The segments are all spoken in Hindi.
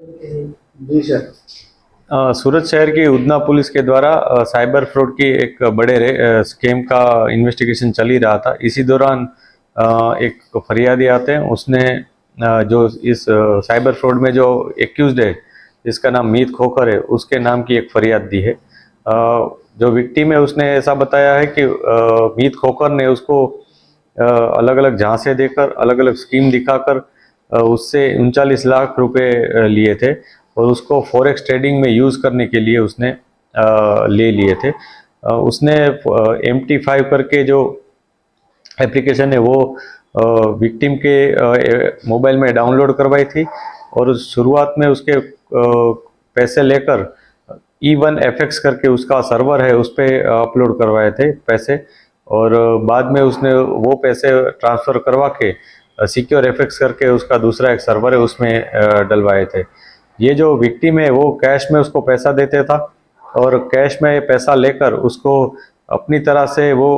जी सर। सूरत शहर की उधना पुलिस के द्वारा साइबर फ्रॉड की एक बड़े स्कैम का इन्वेस्टिगेशन चल ही रहा था। इसी दौरान एक फरियादी आते हैं, उसने जो इस साइबर फ्रॉड में जो एक्यूज्ड है, जिसका नाम मीत खोखर है, उसके नाम की एक फरियाद दी है। जो विक्टिम है उसने ऐसा बताया है कि मीत खोखर ने उसको अलग अलग झांसे देकर, अलग अलग स्कीम दिखाकर उससे 39 लाख रुपए लिए थे और उसको फॉरेक्स ट्रेडिंग में यूज़ करने के लिए उसने ले लिए थे। उसने MT5 करके जो एप्लीकेशन है वो विक्टिम के मोबाइल में डाउनलोड करवाई थी और शुरुआत में उसके पैसे लेकर E1FX करके उसका सर्वर है, उस पर अपलोड करवाए थे पैसे। और बाद में उसने वो पैसे ट्रांसफ़र करवा के सिक्योर एफएक्स करके उसका दूसरा एक सर्वर है उसमें डलवाए थे। ये जो विक्टिम है वो कैश में उसको पैसा देते था और कैश में पैसा लेकर उसको अपनी तरह से वो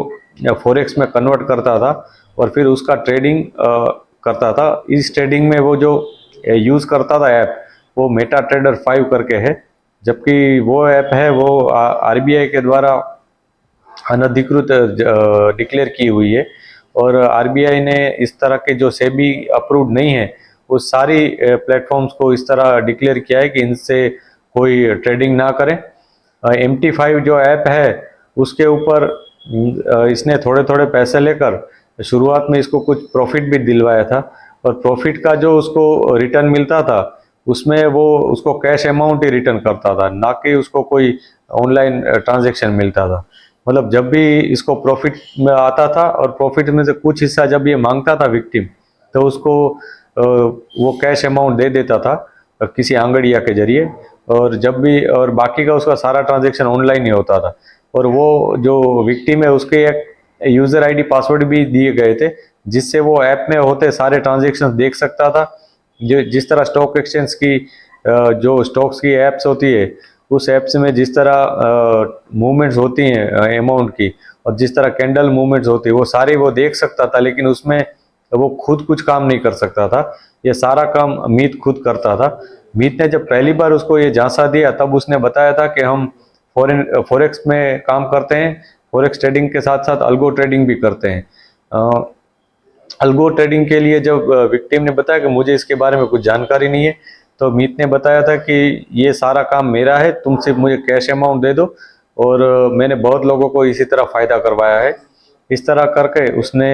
फॉरेक्स में कन्वर्ट करता था और फिर उसका ट्रेडिंग करता था। इस ट्रेडिंग में वो जो यूज़ करता था ऐप, वो मेटा ट्रेडर 5 करके है, जबकि वो ऐप है वो RBI के द्वारा अनधिकृत डिक्लेयर की हुई है। और RBI ने इस तरह के जो सेबी अप्रूव्ड नहीं है, वो सारी प्लेटफॉर्म्स को इस तरह डिक्लेयर किया है कि इनसे कोई ट्रेडिंग ना करें। MT5 जो ऐप है उसके ऊपर इसने थोड़े थोड़े पैसे लेकर शुरुआत में इसको कुछ प्रॉफिट भी दिलवाया था और प्रॉफिट का जो उसको रिटर्न मिलता था उसमें वो उसको कैश अमाउंट ही रिटर्न करता था, ना कि उसको कोई ऑनलाइन ट्रांजैक्शन मिलता था। मतलब जब भी इसको प्रॉफिट में आता था और प्रॉफिट में से कुछ हिस्सा जब ये मांगता था विक्टिम, तो उसको वो कैश अमाउंट दे देता था किसी आंगड़िया के जरिए। और जब भी और बाकी का उसका सारा ट्रांजैक्शन ऑनलाइन ही होता था। और वो जो विक्टिम है उसके एक यूज़र आईडी पासवर्ड भी दिए गए थे, जिससे वो ऐप में होते सारे ट्रांजैक्शन देख सकता था। जो जिस तरह स्टॉक एक्सचेंज की जो स्टॉक्स की एप्स होती है, उस ऐप्स में जिस तरह मूवमेंट्स होती हैं अमाउंट की, और जिस तरह कैंडल मूवमेंट्स होती है, वो सारी वो देख सकता था, लेकिन उसमें वो खुद कुछ काम नहीं कर सकता था। ये सारा काम मीत खुद करता था। मीत ने जब पहली बार उसको ये झांसा दिया तब उसने बताया था कि हम फॉरेक्स में काम करते हैं, फॉरेक्स ट्रेडिंग के साथ साथ अल्गो ट्रेडिंग भी करते हैं। अल्गो ट्रेडिंग के लिए जब विक्टिम ने बताया कि मुझे इसके बारे में कुछ जानकारी नहीं है, तो मीत ने बताया था कि ये सारा काम मेरा है, तुम सिर्फ मुझे कैश अमाउंट दे दो। और मैंने बहुत लोगों को इसी तरह फ़ायदा करवाया है। इस तरह करके उसने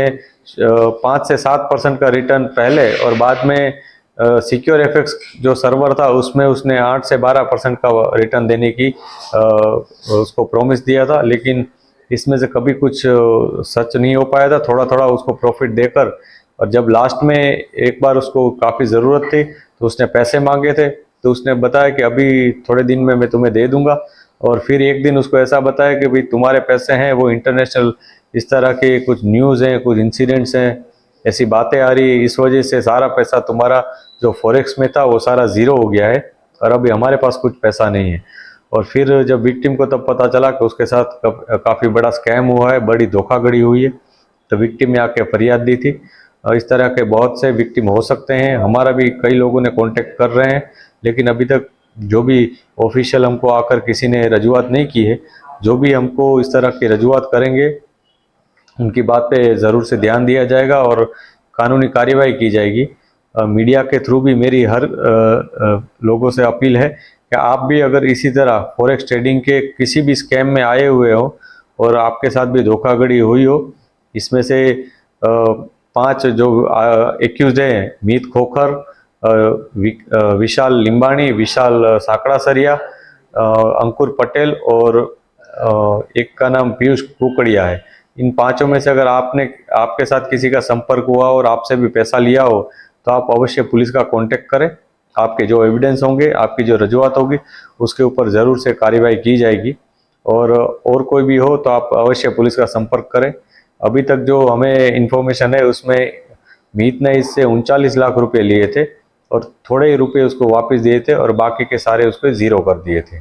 5 से 7% का रिटर्न पहले और बाद में सिक्योर एफएक्स जो सर्वर था उसमें उसने 8 से 12% का रिटर्न देने की उसको प्रॉमिस दिया था, लेकिन इसमें से कभी कुछ सच नहीं हो पाया था। थोड़ा थोड़ा उसको प्रॉफिट देकर, और जब लास्ट में एक बार उसको काफ़ी ज़रूरत थी तो उसने पैसे मांगे थे, तो उसने बताया कि अभी थोड़े दिन में मैं तुम्हें दे दूंगा। और फिर एक दिन उसको ऐसा बताया कि भाई तुम्हारे पैसे हैं वो इंटरनेशनल इस तरह के कुछ न्यूज़ हैं, कुछ इंसिडेंट्स हैं, ऐसी बातें आ रही है, इस वजह से सारा पैसा तुम्हारा जो फॉरेक्स में था वो सारा ज़ीरो हो गया है और अभी हमारे पास कुछ पैसा नहीं है। और फिर जब विक्टिम को तब पता चला कि उसके साथ काफ़ी बड़ा स्कैम हुआ है, बड़ी धोखाधड़ी हुई है, तो विक्टिम ने आके फरियाद दी थी। और इस तरह के बहुत से विक्टिम हो सकते हैं, हमारा भी कई लोगों ने कांटेक्ट कर रहे हैं, लेकिन अभी तक जो भी ऑफिशियल हमको आकर किसी ने रजूआत नहीं की है। जो भी हमको इस तरह की रजूआत करेंगे उनकी बात पे ज़रूर से ध्यान दिया जाएगा और कानूनी कार्यवाही की जाएगी। मीडिया के थ्रू भी मेरी हर लोगों से अपील है कि आप भी अगर इसी तरह फॉरेक्स ट्रेडिंग के किसी भी स्कैम में आए हुए हो और आपके साथ भी धोखाधड़ी हुई हो, इसमें से 5 जो एक्यूज हैं, मीत खोखर, विशाल लिंबाणी, विशाल साकड़ा सरिया, अंकुर पटेल और एक का नाम पीयूष कुकड़िया है। इन पांचों में से अगर आपके साथ किसी का संपर्क हुआ और आपसे भी पैसा लिया हो, तो आप अवश्य पुलिस का कांटेक्ट करें। आपके जो एविडेंस होंगे, आपकी जो रजूआत होगी, उसके ऊपर ज़रूर से कार्रवाई की जाएगी। और कोई भी हो तो आप अवश्य पुलिस का संपर्क करें। अभी तक जो हमें इन्फॉर्मेशन है उसमें मीत ने इससे 39 लाख रुपए लिए थे और थोड़े ही रुपए उसको वापस दिए थे और बाकी के सारे उसको ज़ीरो कर दिए थे।